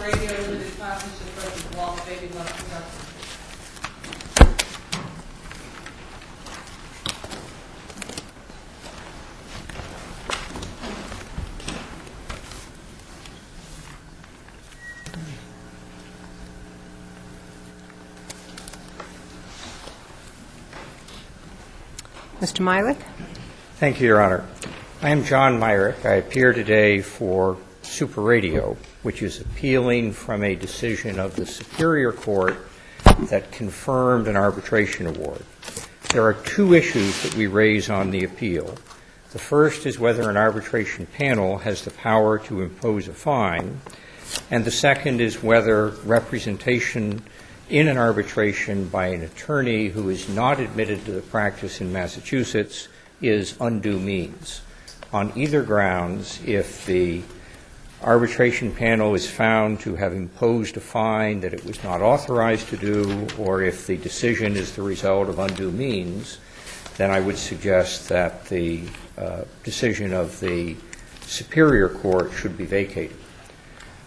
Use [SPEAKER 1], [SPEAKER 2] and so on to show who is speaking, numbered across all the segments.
[SPEAKER 1] Superadio Limited Partnership versus Walt Baby Love Productions.
[SPEAKER 2] Mr. Myrick?
[SPEAKER 3] Thank you, Your Honor. I am John Myrick. I appear today for Superadio, which is appealing from a decision of the Superior Court that confirmed an arbitration award. There are two issues that we raise on the appeal. The first is whether an arbitration panel has the power to impose a fine, and the second is whether representation in an arbitration by an attorney who is not admitted to the practice in Massachusetts is undue means. On either grounds, if the arbitration panel is found to have imposed a fine that it was not authorized to do, or if the decision is the result of undue means, then I would suggest that the decision of the Superior Court should be vacated.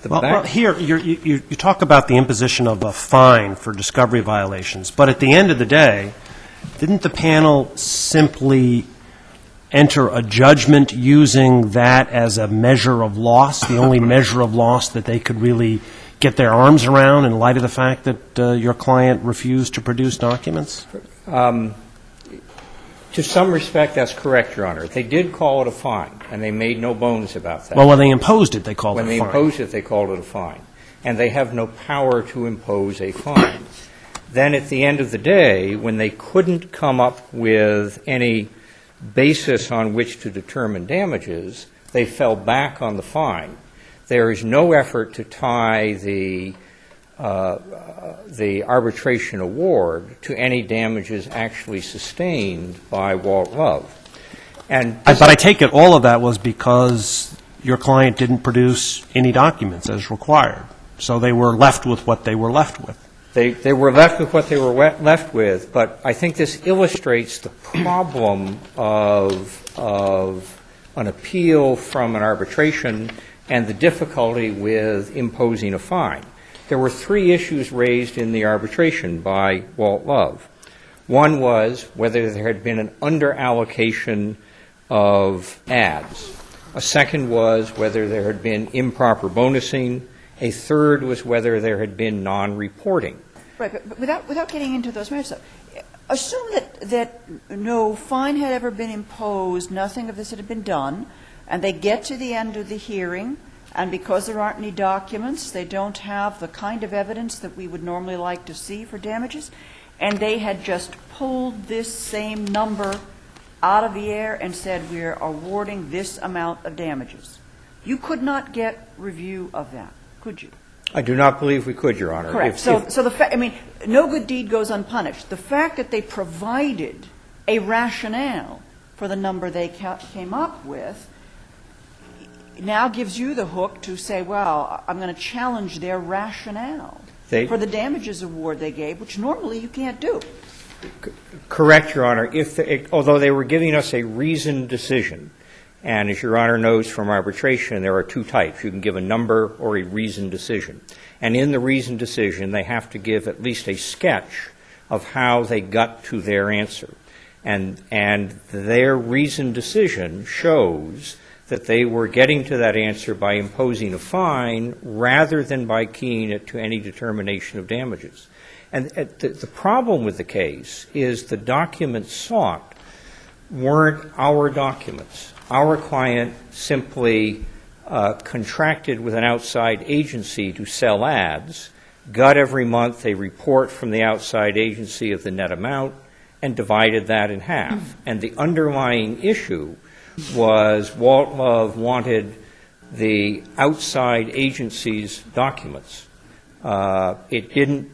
[SPEAKER 4] Well, here, you talk about the imposition of a fine for discovery violations, but at the end of the day, didn't the panel simply enter a judgment using that as a measure of loss, the only measure of loss that they could really get their arms around in light of the fact that your client refused to produce documents?
[SPEAKER 3] To some respect, that's correct, Your Honor. They did call it a fine, and they made no bones about that.
[SPEAKER 4] Well, when they imposed it, they called it a fine.
[SPEAKER 3] When they imposed it, they called it a fine. And they have no power to impose a fine. Then at the end of the day, when they couldn't come up with any basis on which to determine damages, they fell back on the fine. There is no effort to tie the arbitration award to any damages actually sustained by Walt Love.
[SPEAKER 4] But I take it all of that was because your client didn't produce any documents as required. So they were left with what they were left with.
[SPEAKER 3] They were left with what they were left with, but I think this illustrates the problem of an appeal from an arbitration and the difficulty with imposing a fine. There were three issues raised in the arbitration by Walt Love. One was whether there had been an underallocation of ads. A second was whether there had been improper bonusing. A third was whether there had been non-reporting.
[SPEAKER 5] Right, but without getting into those matters, assume that no fine had ever been imposed, nothing of this had been done, and they get to the end of the hearing, and because there aren't any documents, they don't have the kind of evidence that we would normally like to see for damages, and they had just pulled this same number out of the air and said, we're awarding this amount of damages. You could not get review of that, could you?
[SPEAKER 3] I do not believe we could, Your Honor.
[SPEAKER 5] Correct. So the fact, I mean, no good deed goes unpunished. The fact that they provided a rationale for the number they came up with now gives you the hook to say, well, I'm going to challenge their rationale for the damages award they gave, which normally you can't do.
[SPEAKER 3] Correct, Your Honor. Although they were giving us a reasoned decision, and as Your Honor knows from arbitration, there are two types. You can give a number or a reasoned decision. And in the reasoned decision, they have to give at least a sketch of how they got to their answer. And their reasoned decision shows that they were getting to that answer by imposing a fine rather than by keying it to any determination of damages. And the problem with the case is the documents sought weren't our documents. Our client simply contracted with an outside agency to sell ads, got every month a report from the outside agency of the net amount, and divided that in half. And the underlying issue was Walt Love wanted the outside agency's documents. It didn't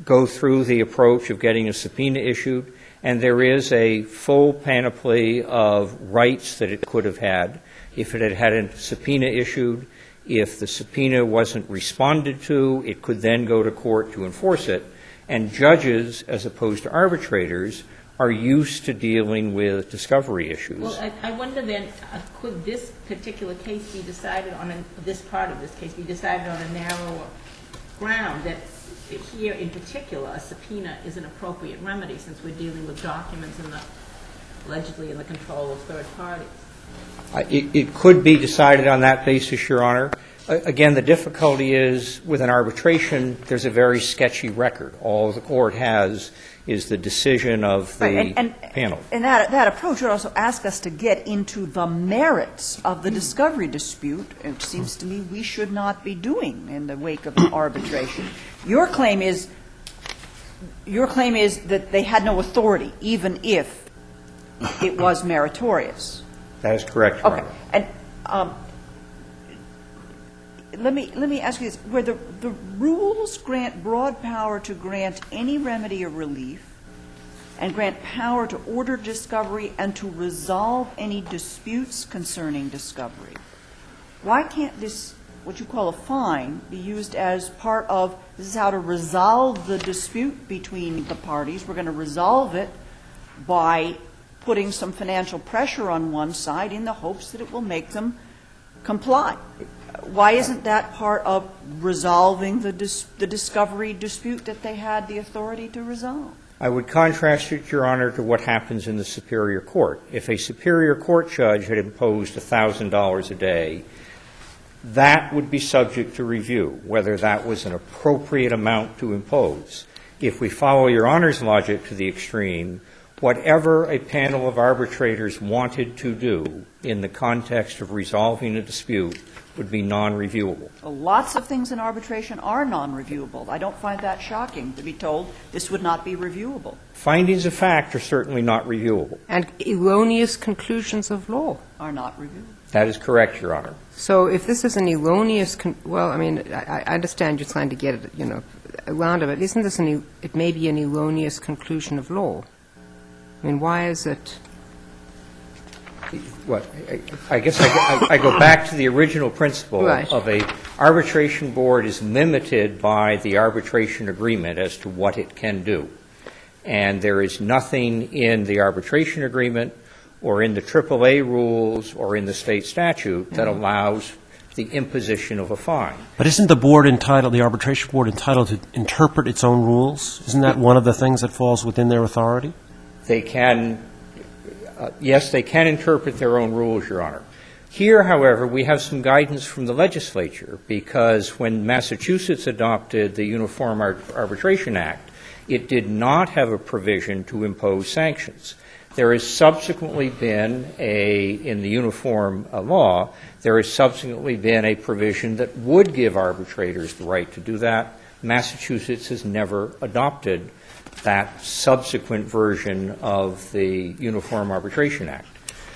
[SPEAKER 3] go through the approach of getting a subpoena issued, and there is a full panoply of rights that it could have had if it had had a subpoena issued. If the subpoena wasn't responded to, it could then go to court to enforce it. And judges, as opposed to arbitrators, are used to dealing with discovery issues.
[SPEAKER 1] Well, I wonder then, could this particular case be decided on, this part of this case be decided on a narrower ground, that here in particular, a subpoena is an appropriate remedy since we're dealing with documents allegedly in the control of third parties?
[SPEAKER 3] It could be decided on that basis, Your Honor. Again, the difficulty is with an arbitration, there's a very sketchy record. All the court has is the decision of the panel.
[SPEAKER 5] And that approach would also ask us to get into the merits of the discovery dispute, which seems to me we should not be doing in the wake of an arbitration. Your claim is that they had no authority, even if it was meritorious.
[SPEAKER 3] That is correct, Your
[SPEAKER 5] Okay.
[SPEAKER 3] Honor.
[SPEAKER 5] And let me ask you this: where the rules grant broad power to grant any remedy or relief, and grant power to order discovery and to resolve any disputes concerning discovery, why can't this, what you call a fine, be used as part of, this is how to resolve the dispute between the parties? We're going to resolve it by putting some financial pressure on one side in the hopes that it will make them comply. Why isn't that part of resolving the discovery dispute that they had the authority to resolve?
[SPEAKER 3] I would contrast it, Your Honor, to what happens in the Superior Court. If a Superior Court judge had imposed $1,000 a day, that would be subject to review, whether that was an appropriate amount to impose. If we follow Your Honor's logic to the extreme, whatever a panel of arbitrators wanted to do in the context of resolving a dispute would be non-reviewable.
[SPEAKER 5] Well, lots of things in arbitration are non-reviewable. I don't find that shocking to be told this would not be reviewable.
[SPEAKER 3] Findings of fact are certainly not reviewable.
[SPEAKER 2] And erroneous conclusions of law
[SPEAKER 5] Are not reviewable.
[SPEAKER 3] That is correct, Your Honor.
[SPEAKER 2] So if this is an erroneous, I understand you're trying to get it, around it, but isn't this it may be an erroneous conclusion of law? I mean, why is it?
[SPEAKER 3] What? I guess I go back to the original principle of a arbitration board is limited by the arbitration agreement as to what it can do. And there is nothing in the arbitration agreement or in the AAA rules or in the state statute that allows the imposition of a fine.
[SPEAKER 4] But isn't the arbitration board entitled to interpret its own rules? Isn't that one of the things that falls within their authority?
[SPEAKER 3] They can, yes, they can interpret their own rules, Your Honor. Here, however, we have some guidance from the legislature, because when Massachusetts adopted the Uniform Arbitration Act, it did not have a provision to impose sanctions. There has subsequently been in the uniform law, there has subsequently been a provision that would give arbitrators the right to do that. Massachusetts has never adopted that subsequent version of the Uniform Arbitration Act.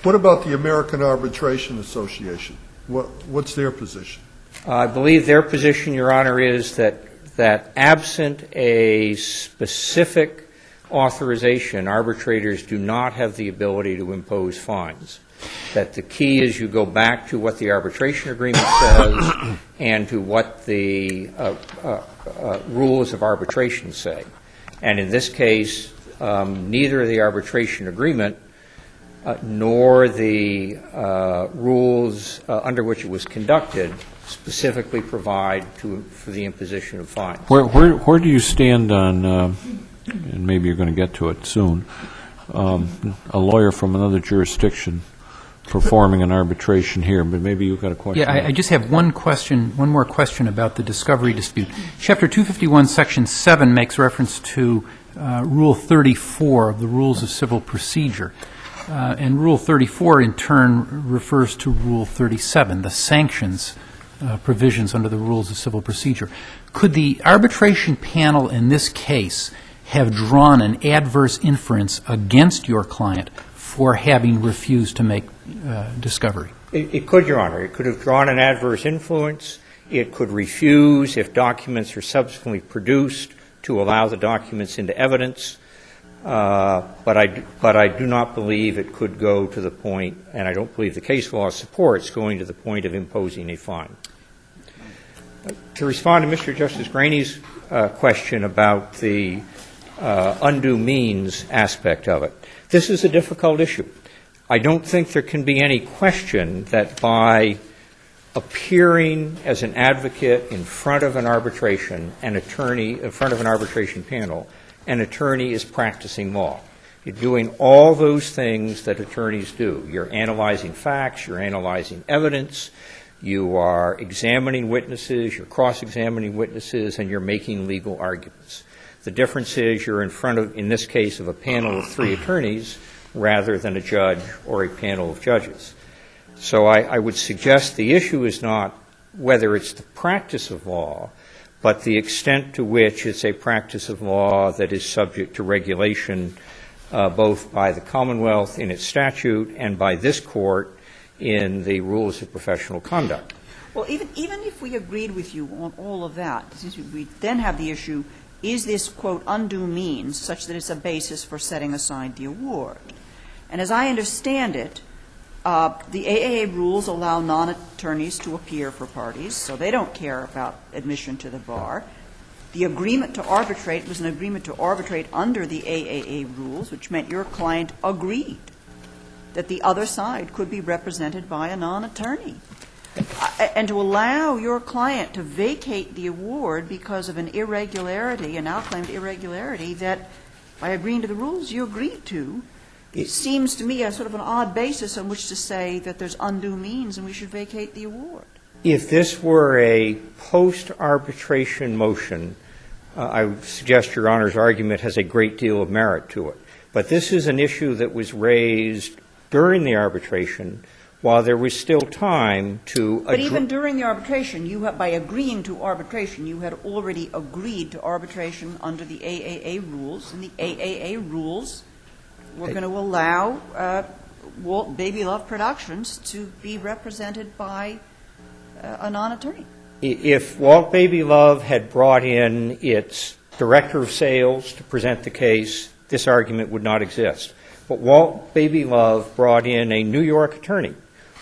[SPEAKER 6] What about the American Arbitration Association? What's their position?
[SPEAKER 3] I believe their position, Your Honor, is that absent a specific authorization, arbitrators do not have the ability to impose fines. That the key is you go back to what the arbitration agreement says and to what the rules of arbitration say. And in this case, neither the arbitration agreement nor the rules under which it was conducted specifically provide for the imposition of fines.
[SPEAKER 7] Where do you stand on, and maybe you're going to get to it soon, a lawyer from another jurisdiction performing an arbitration here, but maybe you've got a question.
[SPEAKER 8] Yeah, I just have one more question about the discovery dispute. Chapter 251, Section 7 makes reference to Rule 34 of the Rules of Civil Procedure. And Rule 34, in turn, refers to Rule 37, the sanctions provisions under the Rules of Civil Procedure. Could the arbitration panel in this case have drawn an adverse inference against your client for having refused to make discovery?
[SPEAKER 3] It could, Your Honor. It could have drawn an adverse influence. It could refuse, if documents are subsequently produced, to allow the documents into evidence. But I do not believe it could go to the point, and I don't believe the case law supports going to the point of imposing a fine. To respond to Mr. Justice Graney's question about the undue means aspect of it. This is a difficult issue. I don't think there can be any question that by appearing as an advocate in front of an arbitration, an attorney in front of an arbitration panel, an attorney is practicing law. You're doing all those things that attorneys do. You're analyzing facts, you're analyzing evidence, you are examining witnesses, you're cross-examining witnesses, and you're making legal arguments. The difference is you're in front of, in this case, of a panel of 3 attorneys rather than a judge or a panel of judges. So I would suggest the issue is not whether it's the practice of law, but the extent to which it's a practice of law that is subject to regulation both by the Commonwealth in its statute and by this Court in the rules of professional conduct.
[SPEAKER 5] Well, even if we agreed with you on all of that, since we then have the issue, is this, quote, undue means such that it's a basis for setting aside the award? And as I understand it, the AAA rules allow non-attorneys to appear for parties, so they don't care about admission to the bar. The agreement to arbitrate was an agreement to arbitrate under the AAA rules, which meant your client agreed that the other side could be represented by a non-attorney. And to allow your client to vacate the award because of an irregularity, an out-claimed irregularity that, by agreeing to the rules you agreed to, it seems to me a sort of an odd basis on which to say that there's undue means and we should vacate the award.
[SPEAKER 3] If this were a post-arbitration motion, I would suggest Your Honor's argument has a great deal of merit to it. But this is an issue that was raised during the arbitration while there was still time to
[SPEAKER 5] But even during the arbitration, you have, by agreeing to arbitration, you had already agreed to arbitration under the AAA rules, and the AAA rules were going to allow Walt Baby Love Productions to be represented by a non-attorney.
[SPEAKER 3] If Walt Baby Love had brought in its director of sales to present the case, this argument would not exist. But Walt Baby Love brought in a New York attorney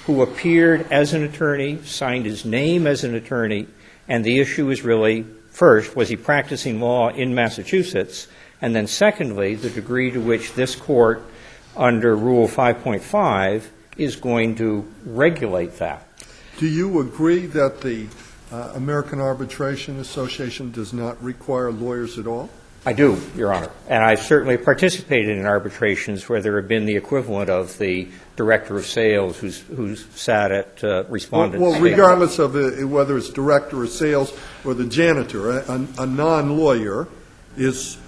[SPEAKER 3] who appeared as an attorney, signed his name as an attorney, and the issue is really, first, was he practicing law in Massachusetts, and then secondly, the degree to which this Court, under Rule 5.5, is going to regulate that.
[SPEAKER 6] Do you agree that the American Arbitration Association does not require lawyers at all?
[SPEAKER 3] I do, Your Honor. And I've certainly participated in arbitrations where there have been the equivalent of the director of sales who's sat at respondent.
[SPEAKER 6] Well, regardless of whether it's director of sales or the janitor, a non-lawyer is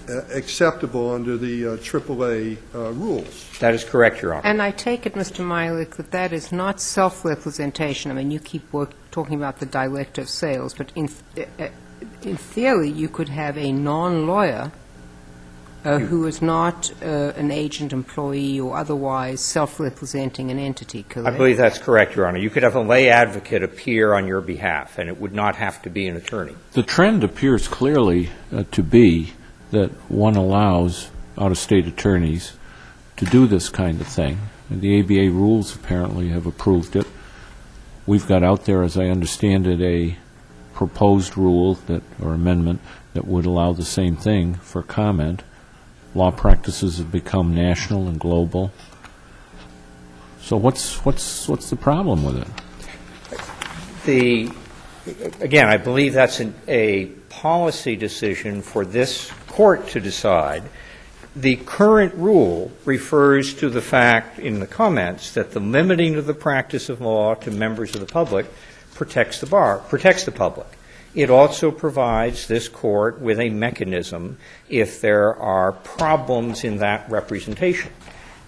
[SPEAKER 6] acceptable under the AAA rules.
[SPEAKER 3] That is correct, Your Honor.
[SPEAKER 2] And I take it, Mr. Meilich, that that is not self-representation. I mean, you keep talking about the director of sales, but in theory, you could have a non-lawyer who is not an agent, employee, or otherwise self-representing an entity, correct?
[SPEAKER 3] I believe that's correct, Your Honor. You could have a lay advocate appear on your behalf, and it would not have to be an attorney.
[SPEAKER 7] The trend appears clearly to be that one allows out-of-state attorneys to do this kind of thing. And the ABA rules apparently have approved it. We've got out there, as I understand it, a proposed rule that, or amendment that would allow the same thing for comment. Law practices have become national and global. So what's the problem with it?
[SPEAKER 3] Again, I believe that's a policy decision for this Court to decide. The current rule refers to the fact in the comments that the limiting of the practice of law to members of the public protects the public. It also provides this Court with a mechanism if there are problems in that representation.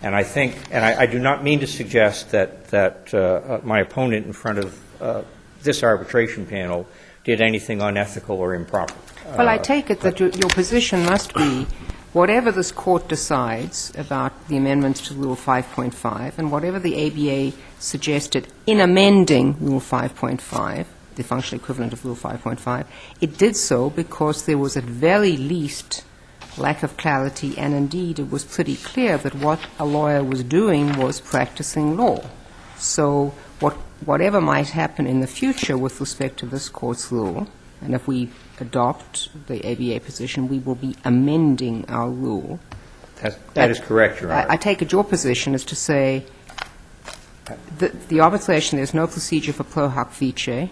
[SPEAKER 3] And I think, and I do not mean to suggest that my opponent in front of this arbitration panel did anything unethical or improper.
[SPEAKER 2] Well, I take it that your position must be whatever this Court decides about the amendments to Rule 5.5 and whatever the ABA suggested in amending Rule 5.5, the functional equivalent of Rule 5.5, it did so because there was at very least lack of clarity, and indeed it was pretty clear that what a lawyer was doing was practicing law. So whatever might happen in the future with respect to this Court's rule, And if we adopt the ABA position, we will be amending our rule.
[SPEAKER 3] That is correct, Your Honor.
[SPEAKER 2] I take it your position is to say the arbitration, there's no procedure for pro hac vice,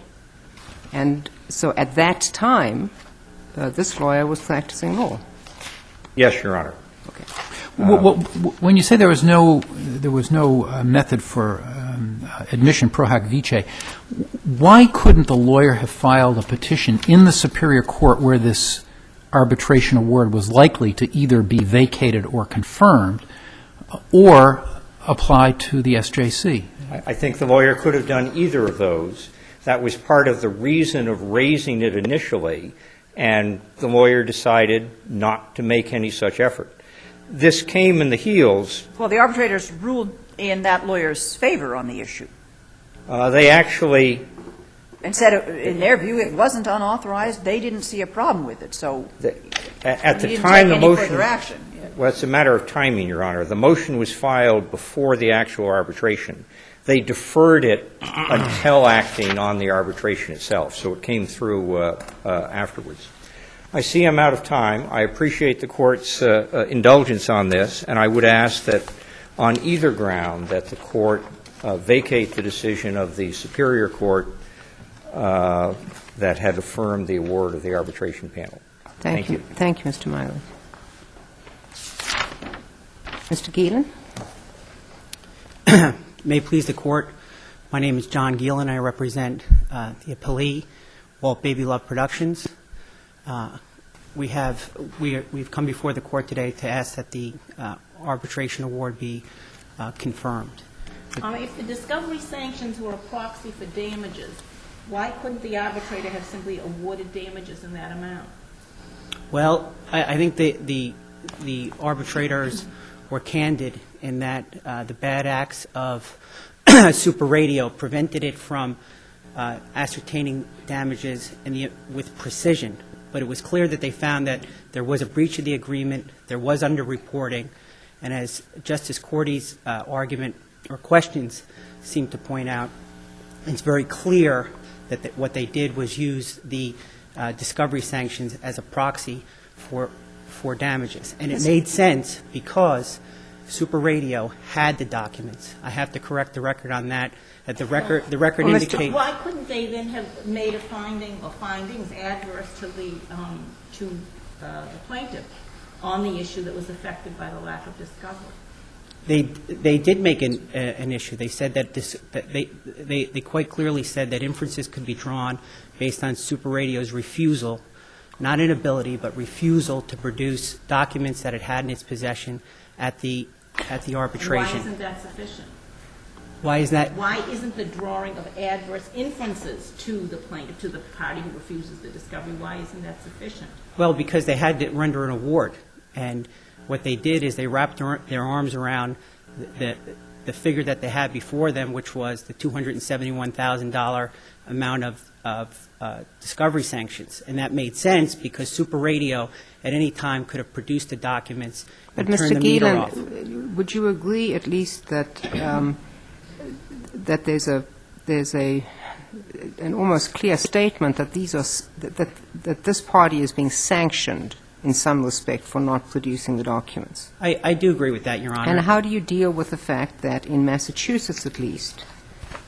[SPEAKER 2] and so at that time, this lawyer was practicing law.
[SPEAKER 3] Yes, Your Honor.
[SPEAKER 2] Okay.
[SPEAKER 8] When you say there was no method for admission pro hac vice, why couldn't the lawyer have filed a petition in the Superior Court where this arbitration award was likely to either be vacated or confirmed, or apply to the SJC?
[SPEAKER 3] I think the lawyer could have done either of those. That was part of the reason of raising it initially, and the lawyer decided not to make any such effort. This came in the heels.
[SPEAKER 5] Well, the arbitrators ruled in that lawyer's favor on the issue.
[SPEAKER 3] They actually
[SPEAKER 5] And said, in their view, it wasn't unauthorized. They didn't see a problem with it, so
[SPEAKER 3] at the
[SPEAKER 5] you didn't
[SPEAKER 3] time
[SPEAKER 5] take
[SPEAKER 3] the
[SPEAKER 5] any
[SPEAKER 3] motion.
[SPEAKER 5] further action.
[SPEAKER 3] Well, it's a matter of timing, Your Honor. The motion was filed before the actual arbitration. They deferred it until acting on the arbitration itself, so it came through afterwards. I see I'm out of time. I appreciate the Court's indulgence on this, and I would ask that on either ground that the Court vacate the decision of the Superior Court that had affirmed the award of the arbitration panel. Thank you.
[SPEAKER 2] Thank you, Mr. Miley. Mr. Geelan?
[SPEAKER 9] May it please the Court, my name is John Geelan. I represent the appellee, Walt Baby Love Productions. We've come before the Court today to ask that the arbitration award be confirmed.
[SPEAKER 1] If the discovery sanctions were a proxy for damages, why couldn't the arbitrator have simply awarded damages in that amount?
[SPEAKER 9] Well, I think the arbitrators were candid in that the bad acts of Superadio prevented it from ascertaining damages with precision. But it was clear that they found that there was a breach of the agreement, there was underreporting, and as Justice Cordy's argument or questions seem to point out, it's very clear that what they did was use the discovery sanctions as a proxy for damages. And it made sense because Superadio had the documents. I have to correct the record on that. That the record indicates.
[SPEAKER 1] Why couldn't they then have made a finding or findings adverse to the plaintiff on the issue that was affected by the lack of discovery?
[SPEAKER 9] They did make an issue. They said that they quite clearly said that inferences could be drawn based on Superradio's refusal, not inability, but refusal to produce documents that it had in its possession at the arbitration.
[SPEAKER 1] Why isn't that sufficient?
[SPEAKER 9] Why is that?
[SPEAKER 1] Why isn't the drawing of adverse inferences to the plaintiff, to the party who refuses the discovery, why isn't that sufficient?
[SPEAKER 9] Well, because they had to render an award. And what they did is they wrapped their arms around the figure that they had before them, which was the $271,000 amount of discovery sanctions. And that made sense because Superadio at any time could have produced the documents and turned the meter off.
[SPEAKER 2] But Mr. Geelan, would you agree at least that that there's an almost clear statement that that this party is being sanctioned in some respect for not producing the documents?
[SPEAKER 9] I do agree with that, Your Honor.
[SPEAKER 2] And how do you deal with the fact that in Massachusetts at least,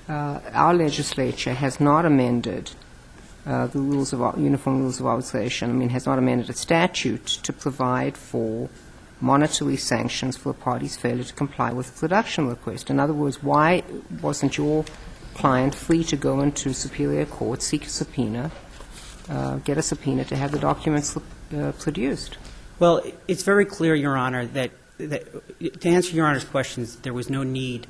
[SPEAKER 2] our legislature has not amended the rules of uniform rules of arbitration, I mean, has not amended a statute to provide for monetary sanctions for a party's failure to comply with a production request? In other words, why wasn't your client free to go into Superior Court, seek a subpoena, get a subpoena to have the documents produced?
[SPEAKER 9] Well, it's very clear, Your Honor, that to answer Your Honor's questions, there was no need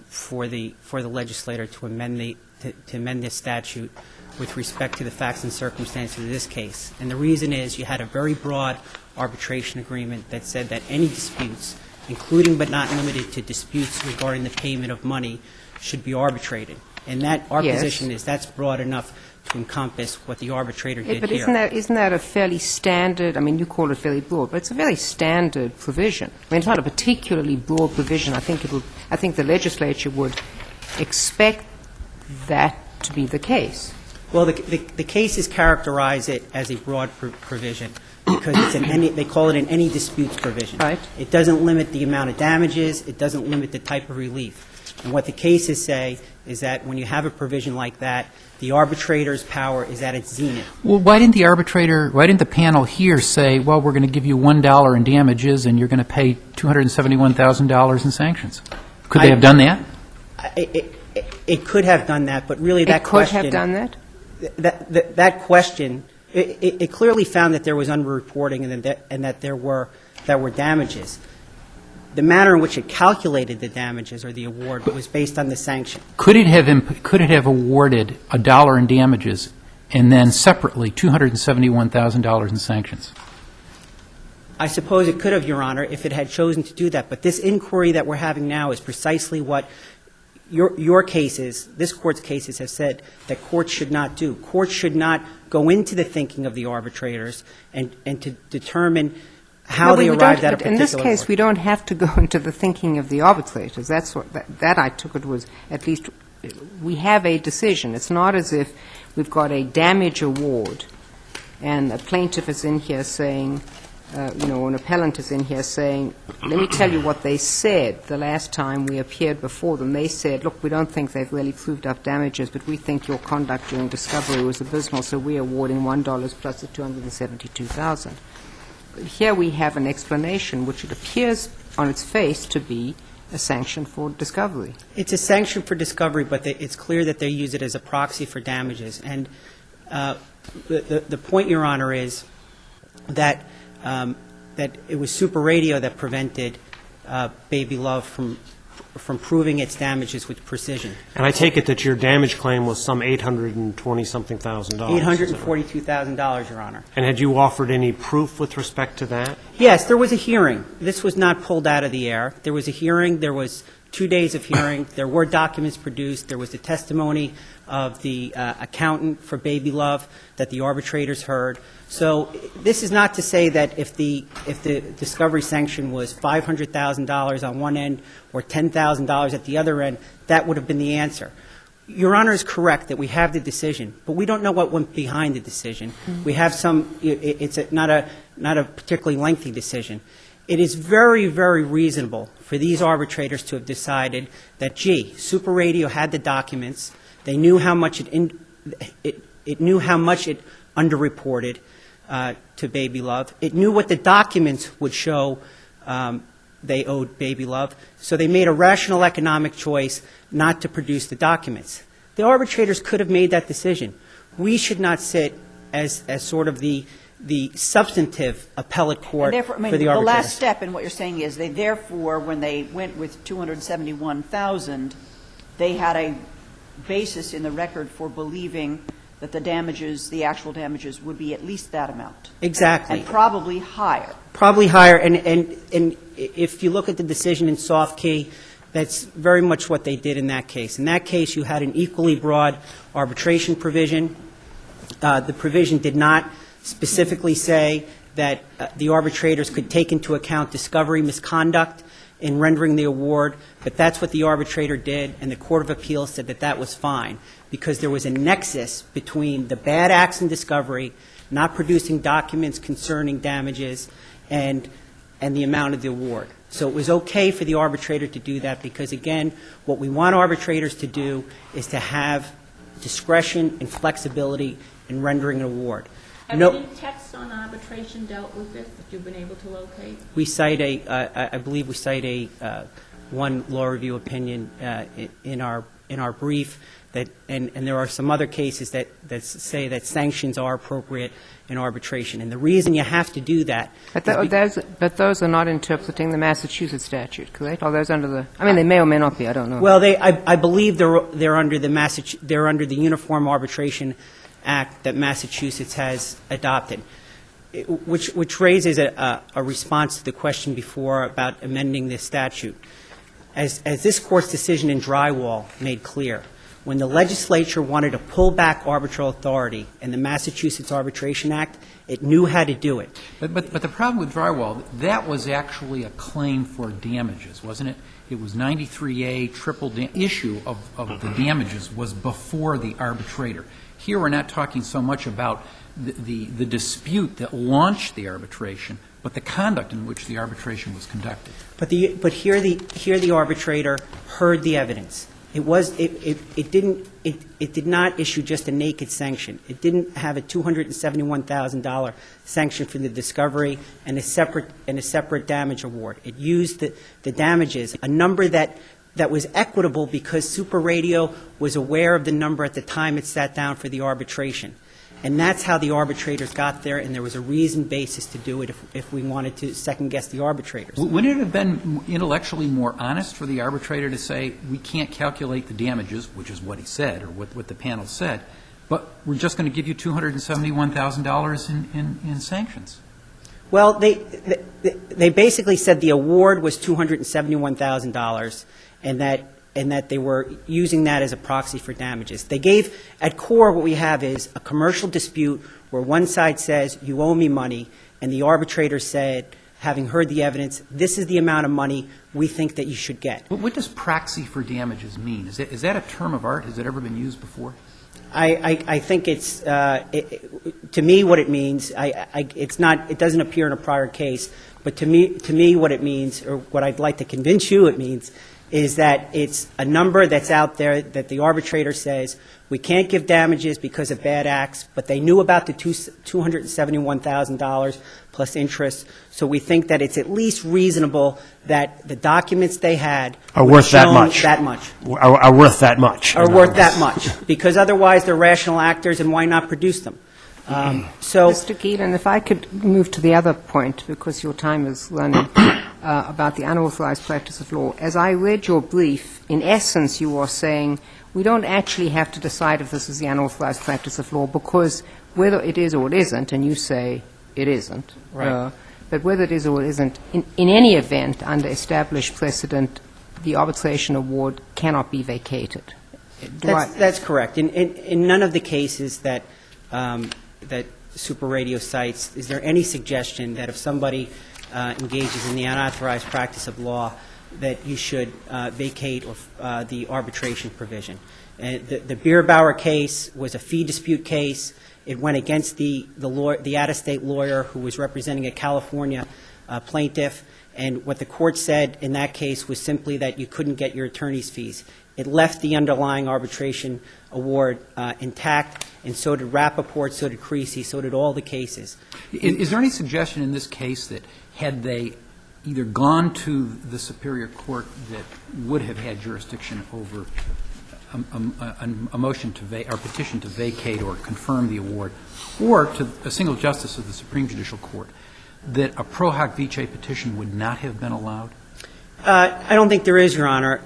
[SPEAKER 9] for the legislator to amend this statute with respect to the facts and circumstances of this case. And the reason is you had a very broad arbitration agreement that said that any disputes, including but not limited to disputes regarding the payment of money, should be arbitrated. And that our position is that's broad enough to encompass what the arbitrator did
[SPEAKER 2] but
[SPEAKER 9] here.
[SPEAKER 2] Isn't that a fairly standard, I mean, you call it fairly broad, but it's a very standard provision. I mean, it's not a particularly broad provision. I think the legislature would expect that to be the case.
[SPEAKER 9] Well, the cases characterize it as a broad provision because it's they call it an any disputes provision.
[SPEAKER 2] Right.
[SPEAKER 9] It doesn't limit the amount of damages. It doesn't limit the type of relief. And what the cases say is that when you have a provision like that, the arbitrator's power is at its zenith.
[SPEAKER 8] Well, why didn't the panel here say, well, we're going to give you $1 in damages and you're going to pay $271,000 in sanctions? Could they have done that?
[SPEAKER 9] It could have done that, but really that question...
[SPEAKER 2] It could have done that?
[SPEAKER 9] That question, it clearly found that there was underreporting and that there were damages. The manner in which it calculated the damages or the award was based on the sanction.
[SPEAKER 8] Could it have awarded $1 in damages and then separately $271,000 in sanctions?
[SPEAKER 9] I suppose it could have, Your Honor, if it had chosen to do that. But this inquiry that we're having now is precisely what your cases, this Court's cases, have said that courts should not do. Courts should not go into the thinking of the arbitrators and to determine how they arrived at a particular
[SPEAKER 2] In this case,
[SPEAKER 9] award.
[SPEAKER 2] we don't have to go into the thinking of the arbitrators. That's what that I took it was at least we have a decision. It's not as if we've got a damage award and a plaintiff is in here saying, an appellant is in here saying, let me tell you what they said the last time we appeared before them. They said, look, we don't think they've really proved up damages, but we think your conduct during discovery was abysmal, so we're awarding $1 plus the $272,000. Here we have an explanation which it appears on its face to be a sanction for discovery.
[SPEAKER 9] It's a sanction for discovery, but it's clear that they use it as a proxy for damages. And the point, Your Honor, is that it was Superadio that prevented Baby Love from proving its damages with precision.
[SPEAKER 4] And I take it that your damage claim was some $820-something thousand.
[SPEAKER 9] $842,000, Your Honor.
[SPEAKER 4] And had you offered any proof with respect to that?
[SPEAKER 9] Yes, there was a hearing. This was not pulled out of the air. There was a hearing. There was 2 days of hearing. There were documents produced. There was the testimony of the accountant for Baby Love that the arbitrators heard. So this is not to say that if the discovery sanction was $500,000 on one end or $10,000 at the other end, that would have been the answer. Your Honor is correct that we have the decision, but we don't know what went behind the decision. We have it's not a particularly lengthy decision. It is very, very reasonable for these arbitrators to have decided that, gee, Superadio had the documents. They knew how much it knew how much it underreported to Baby Love. It knew what the documents would show they owed Baby Love. So they made a rational economic choice not to produce the documents. The arbitrators could have made that decision. We should not sit as sort of the substantive appellate court
[SPEAKER 5] therefore,
[SPEAKER 9] for the
[SPEAKER 5] the
[SPEAKER 9] arbitrators.
[SPEAKER 5] last step in what you're saying is they therefore, when they went with $271,000, they had a basis in the record for believing that the damages, the actual damages, would be at least that amount.
[SPEAKER 9] Exactly.
[SPEAKER 5] And probably higher.
[SPEAKER 9] Probably higher. And if you look at the decision in Soft Key, that's very much what they did in that case. In that case, you had an equally broad arbitration provision. The provision did not specifically say that the arbitrators could take into account discovery misconduct in rendering the award, but that's what the arbitrator did, and the Court of Appeals said that that was fine because there was a nexus between the bad acts in discovery, not producing documents concerning damages, and the amount of the award. So it was okay for the arbitrator to do that because, again, what we want arbitrators to do is to have discretion and flexibility in rendering an award.
[SPEAKER 1] Have any texts on arbitration dealt with this that you've been able to locate?
[SPEAKER 9] We cite I believe we cite one law review opinion in our brief that, and there are some other cases that say that sanctions are appropriate in arbitration. And the reason you have to do that.
[SPEAKER 2] But those are not interpreting the Massachusetts statute, correct? Are those under the? I mean, they may or may not be. I don't know.
[SPEAKER 9] Well, I believe they're under the Uniform Arbitration Act that Massachusetts has adopted, which raises a response to the question before about amending this statute. As this Court's decision in Drywall made clear, when the legislature wanted to pull back arbitral authority in the Massachusetts Arbitration Act, it knew how to do it.
[SPEAKER 8] But the problem with Drywall, that was actually a claim for damages, wasn't it? it was 93A issue of the damages was before the arbitrator. Here we're not talking so much about the dispute that launched the arbitration, but the conduct in which the arbitration was conducted.
[SPEAKER 9] But here the arbitrator heard the evidence. It did not issue just a naked sanction. It didn't have a $271,000 sanction for the discovery and a separate damage award. It used the damages, a number that was equitable because Superadio was aware of the number at the time it sat down for the arbitration. And that's how the arbitrators got there, and there was a reasoned basis to do it if we wanted to second-guess the arbitrators.
[SPEAKER 8] Wouldn't it have been intellectually more honest for the arbitrator to say, we can't calculate the damages, which is what he said, or what the panel said, but we're just going to give you $271,000 in sanctions?
[SPEAKER 9] Well, they basically said the award was $271,000, and that they were using that as a proxy for damages. They gave, at core, what we have is a commercial dispute where one side says, you owe me money, and the arbitrator said, having heard the evidence, this is the amount of money we think that you should get.
[SPEAKER 8] What does proxy for damages mean? Is that a term of art? Has it ever been used before?
[SPEAKER 9] I think it's, to me, what it means, it's not, it doesn't appear in a prior case, but to me what it means, or what I'd like to convince you it means, is that it's a number that's out there that the arbitrator says, we can't give damages because of bad acts, but they knew about the $271,000 plus interest, so we think that it's at least reasonable that the documents they had
[SPEAKER 4] are worth that much. Are worth that much.
[SPEAKER 9] Are worth that much, because otherwise they're rational actors, and why not produce them? So,
[SPEAKER 2] Mr. Geelan, if I could move to the other point, because your time is running, about the unauthorized practice of law. As I read your brief, in essence you are saying we don't actually have to decide if this is the unauthorized practice of law, because whether it is or it isn't, and you say it isn't,
[SPEAKER 9] right.
[SPEAKER 2] But whether it is or it isn't, in any event, under established precedent, the arbitration award cannot be vacated.
[SPEAKER 9] That's correct. In none of the cases that Superadio cites, is there any suggestion that if somebody engages in the unauthorized practice of law, that you should vacate the arbitration provision? The Bierbauer case was a fee dispute case. It went against the out-of-state lawyer who was representing a California plaintiff, and what the court said in that case was simply that you couldn't get your attorney's fees. It left the underlying arbitration award intact, and so did Rappaport, so did Creasy, so did all the cases.
[SPEAKER 8] Is there any suggestion in this case that had they either gone to the Superior Court that would have had jurisdiction over a motion to or petition to vacate or confirm the award, or to a single justice of the Supreme Judicial Court, that a pro hoc vice petition would not have been allowed?
[SPEAKER 9] I don't think there is, Your Honor.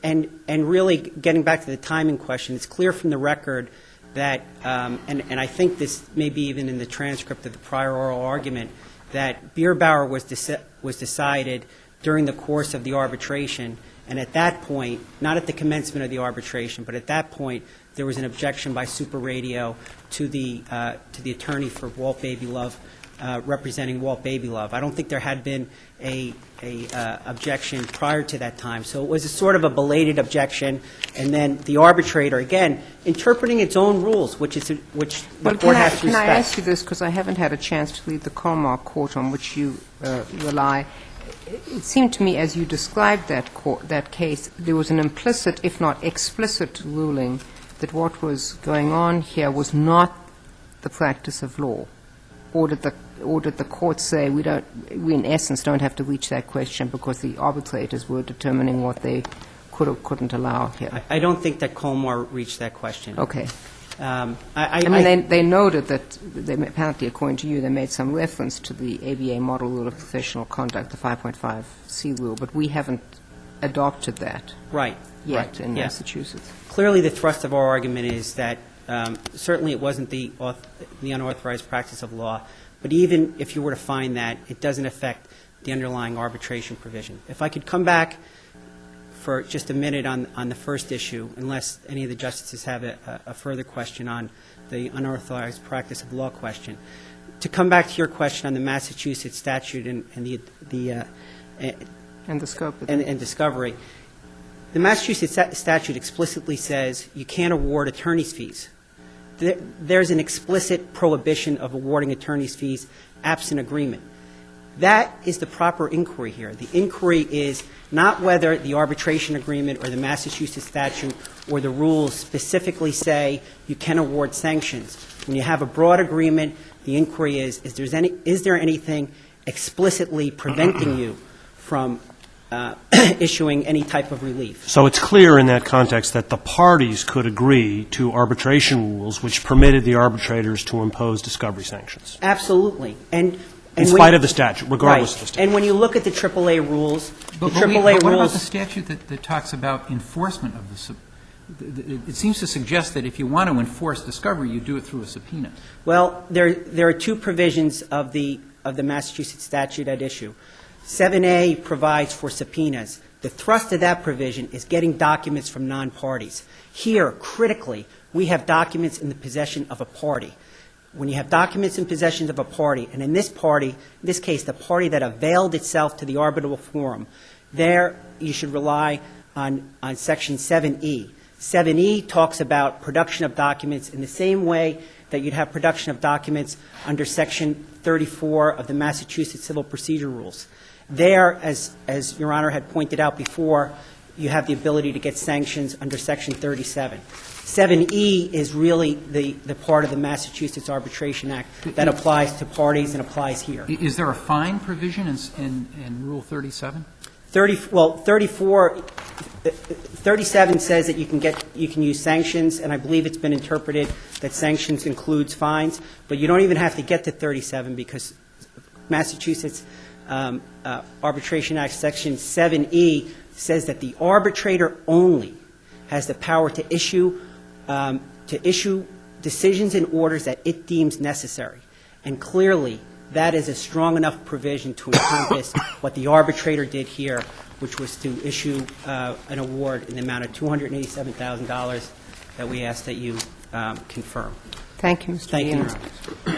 [SPEAKER 9] And really, getting back to the timing question, it's clear from the record that, and I think this may be even in the transcript of the prior oral argument, that Bierbauer was decided during the course of the arbitration, and at that point, not at the commencement of the arbitration, but at that point, there was an objection by Superadio to the attorney for Walt Babylove, representing Walt Babylove. I don't think there had been a objection prior to that time. So it was a sort of a belated objection, and then the arbitrator, again, interpreting its own rules, which the court has to respect.
[SPEAKER 2] Can I ask you this, because I haven't had a chance to read the Colmar court on which you rely. It seemed to me, as you described that case, there was an implicit, if not explicit, ruling that what was going on here was not the practice of law. Or did the court say we in essence don't have to reach that question because the arbitrators were determining what they could or couldn't allow here?
[SPEAKER 9] I don't think that Colmar reached that question.
[SPEAKER 2] Okay. They noted that, apparently according to you, they made some reference to the ABA model rule of professional conduct, the 5.5C rule, but we haven't adopted that yet in Massachusetts.
[SPEAKER 9] Clearly, the thrust of our argument is that certainly it wasn't the unauthorized practice of law, but even if you were to find that, it doesn't affect the underlying arbitration provision. If I could come back for just a minute on the first issue, unless any of the justices have a further question on the unauthorized practice of law question. To come back to your question on the Massachusetts statute and
[SPEAKER 2] And the scope of
[SPEAKER 9] and discovery. The Massachusetts statute explicitly says you can't award attorney's fees. There's an explicit prohibition of awarding attorney's fees absent agreement. That is the proper inquiry here. The inquiry is not whether the arbitration agreement or the Massachusetts statute or the rules specifically say you can award sanctions. When you have a broad agreement, the inquiry is there anything explicitly preventing you from issuing any type of relief?
[SPEAKER 4] So it's clear in that context that the parties could agree to arbitration rules which permitted the arbitrators to impose discovery sanctions.
[SPEAKER 9] Absolutely. And
[SPEAKER 4] in spite of the statute, regardless of the statute.
[SPEAKER 9] And when you look at the AAA rules,
[SPEAKER 8] But what about the statute that talks about enforcement of it seems to suggest that if you want to enforce discovery, you do it through a subpoena.
[SPEAKER 9] Well, there are two provisions of the Massachusetts statute at issue. 7A provides for subpoenas. The thrust of that provision is getting documents from non-parties. Here, critically, we have documents in the possession of a party. When you have documents in possession of a party, and in this case, the party that availed itself to the arbitral forum, there you should rely on Section 7E. 7E talks about production of documents in the same way that you'd have production of documents under Section 34 of the Massachusetts Civil Procedure Rules. There, as Your Honor had pointed out before, you have the ability to get sanctions under Section 37. 7E is really the part of the Massachusetts Arbitration Act that applies to parties and applies here.
[SPEAKER 8] Is there a fine provision in Rule 37?
[SPEAKER 9] 37 says that you can use sanctions, and I believe it's been interpreted that sanctions includes fines, but you don't even have to get to 37 because Massachusetts Arbitration Act Section 7E says that the arbitrator only has the power to issue decisions and orders that it deems necessary. And clearly, that is a strong enough provision to encompass what the arbitrator did here, which was to issue an award in the amount of $287,000 that we ask that you confirm.
[SPEAKER 2] Thank you, Mr.
[SPEAKER 9] Thank you,
[SPEAKER 2] Ian.
[SPEAKER 9] Your Honor.